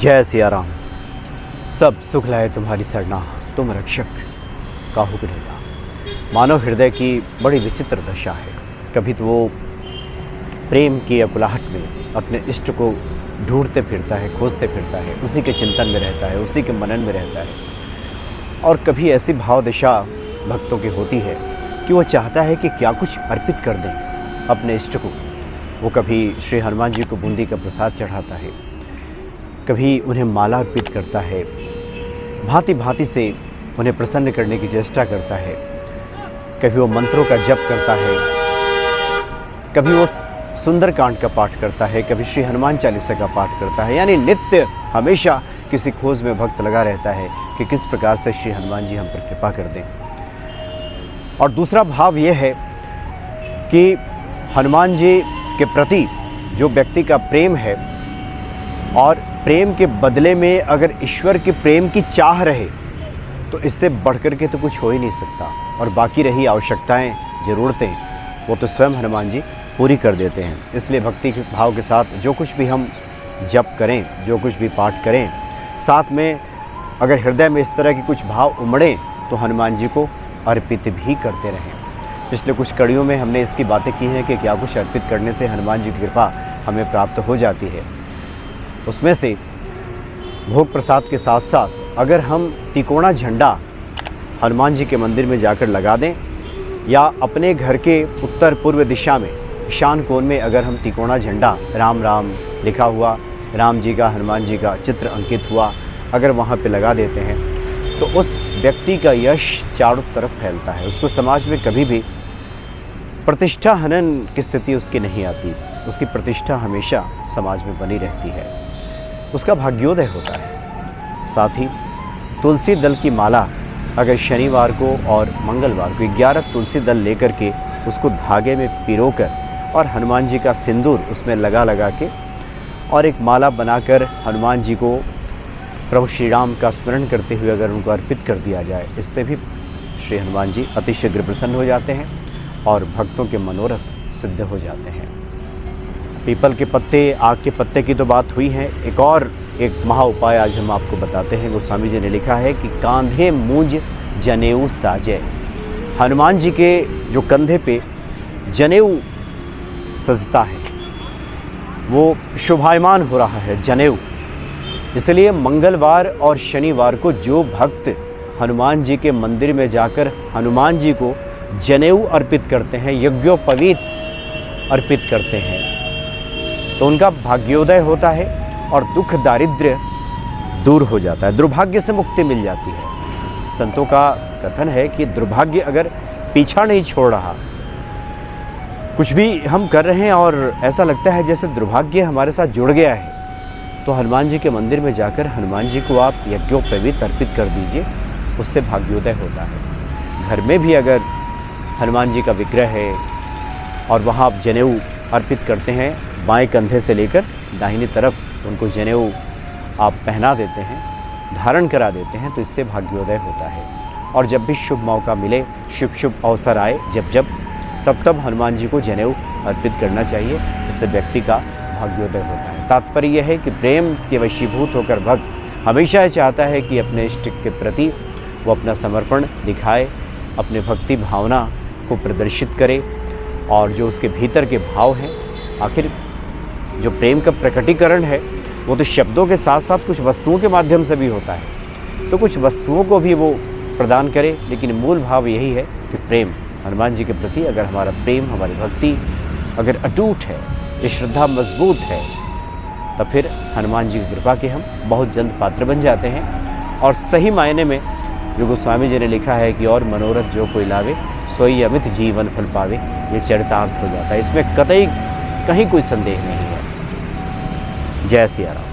जय सिया राम। सब सुख लाए तुम्हारी सरना, तुम रक्षक काहू के ढेला। मानव हृदय की बड़ी विचित्र दशा है। कभी तो वो प्रेम की अकुलाहट में अपने इष्ट को ढूंढते फिरता है, खोजते फिरता है, उसी के चिंतन में रहता है, उसी के मनन में रहता है। और कभी ऐसी भाव दशा भक्तों की होती है कि वो चाहता है कि क्या कुछ अर्पित कर दें अपने इष्ट को। वो कभी श्री हनुमान जी को बूंदी का प्रसाद चढ़ाता है, कभी उन्हें माला अर्पित करता है, भांति भांति से उन्हें प्रसन्न करने की चेष्टा करता है। कभी वो मंत्रों का जप करता है, कभी वो सुंदरकांड का पाठ करता है, कभी श्री हनुमान चालीसा का पाठ करता है। यानी नित्य हमेशा किसी खोज में भक्त लगा रहता है कि किस प्रकार से श्री हनुमान जी हम पर कृपा कर दें। और दूसरा भाव ये है कि हनुमान जी के प्रति जो व्यक्ति का प्रेम है, और प्रेम के बदले में अगर ईश्वर के प्रेम की चाह रहे तो इससे बढ़कर के तो कुछ हो ही नहीं सकता। और बाकी रही आवश्यकताएं, ज़रूरतें, वो तो स्वयं हनुमान जी पूरी कर देते हैं। इसलिए भक्ति के भाव के साथ जो कुछ भी हम जप करें, जो कुछ भी पाठ करें, साथ में अगर हृदय में इस तरह के कुछ भाव उमड़ें तो हनुमान जी को अर्पित भी करते रहें। पिछले कुछ कड़ियों में हमने इसकी बातें की हैं कि क्या कुछ अर्पित करने से हनुमान जी की कृपा हमें प्राप्त हो जाती है। उसमें से भोग प्रसाद के साथ साथ अगर हम तिकोना झंडा हनुमान जी के मंदिर में जाकर लगा दें, या अपने घर के उत्तर पूर्व दिशा में ईशान कोण में अगर हम तिकोना झंडा राम राम लिखा हुआ, राम जी का, हनुमान जी का चित्र अंकित हुआ, अगर वहाँ पे लगा देते हैं तो उस व्यक्ति का यश चारों तरफ फैलता है। उसको समाज में कभी भी प्रतिष्ठा हनन की स्थिति उसकी नहीं आती। उसकी प्रतिष्ठा हमेशा समाज में बनी रहती है, उसका भाग्योदय होता है। साथ ही तुलसी दल की माला अगर शनिवार को और मंगलवार को 11 तुलसी दल लेकर के उसको धागे में पिरोकर और हनुमान जी का सिंदूर उसमें लगा के और एक माला बनाकर हनुमान जी को प्रभु श्री राम का स्मरण करते हुए अगर उनको अर्पित कर दिया जाए, इससे भी श्री हनुमान जी अतिशीघ्र प्रसन्न हो जाते हैं और भक्तों के मनोरथ सिद्ध हो जाते हैं। पीपल के पत्ते, आग के पत्ते की तो बात हुई है। एक महा उपाय आज हम आपको बताते हैं। गोस्वामी जी ने लिखा है कि कांधे मूंज जनेऊ साजे। हनुमान जी के जो कंधे पे जनेऊ सजता है, वो शोभायमान हो रहा है जनेऊ। इसलिए मंगलवार और शनिवार को जो भक्त हनुमान जी के मंदिर में जाकर हनुमान जी को जनेऊ अर्पित करते हैं, यज्ञोपवीत अर्पित करते हैं, तो उनका भाग्योदय होता है और दुख दारिद्र्य दूर हो जाता है, दुर्भाग्य से मुक्ति मिल जाती है। संतों का कथन है कि दुर्भाग्य अगर पीछा नहीं छोड़ रहा, कुछ भी हम कर रहे हैं और ऐसा लगता है जैसे दुर्भाग्य हमारे साथ जुड़ गया है, तो हनुमान जी के मंदिर में जाकर हनुमान जी को आप यज्ञोपवीत अर्पित कर दीजिए, उससे भाग्योदय होता है। घर में भी अगर हनुमान जी का विग्रह है और वहाँ आप जनेऊ अर्पित करते हैं, बाएं कंधे से लेकर दाहिनी तरफ उनको जनेऊ आप पहना देते हैं, धारण करा देते हैं, तो इससे भाग्योदय होता है। और जब भी शुभ मौका मिले, शुभ अवसर आए, तब हनुमान जी को जनेऊ अर्पित करना चाहिए, इससे व्यक्ति का भाग्योदय होता है। तात्पर्य यह है कि प्रेम के वशीभूत होकर भक्त हमेशा चाहता है कि अपने इष्ट के प्रति वो अपना समर्पण दिखाए, अपने भक्ति भावना को प्रदर्शित करे, और जो उसके भीतर के भाव हैं, आखिर जो प्रेम का प्रकटीकरण है वो तो शब्दों के साथ साथ कुछ वस्तुओं के माध्यम से भी होता है। तो कुछ वस्तुओं को भी वो प्रदान करे, लेकिन मूल भाव यही है कि प्रेम हनुमान जी के प्रति अगर हमारा प्रेम, हमारी भक्ति अगर अटूट है, ये श्रद्धा मजबूत है, तो फिर हनुमान जी की कृपा के हम बहुत जल्द पात्र बन जाते हैं। और सही मायने में जो गोस्वामी जी ने लिखा है कि और मनोरथ जो कोई लावे सोई अमित जीवन फल पावे, ये चरितार्थ हो जाता है। इसमें कतई कहीं कोई संदेह नहीं है। जय सिया राम।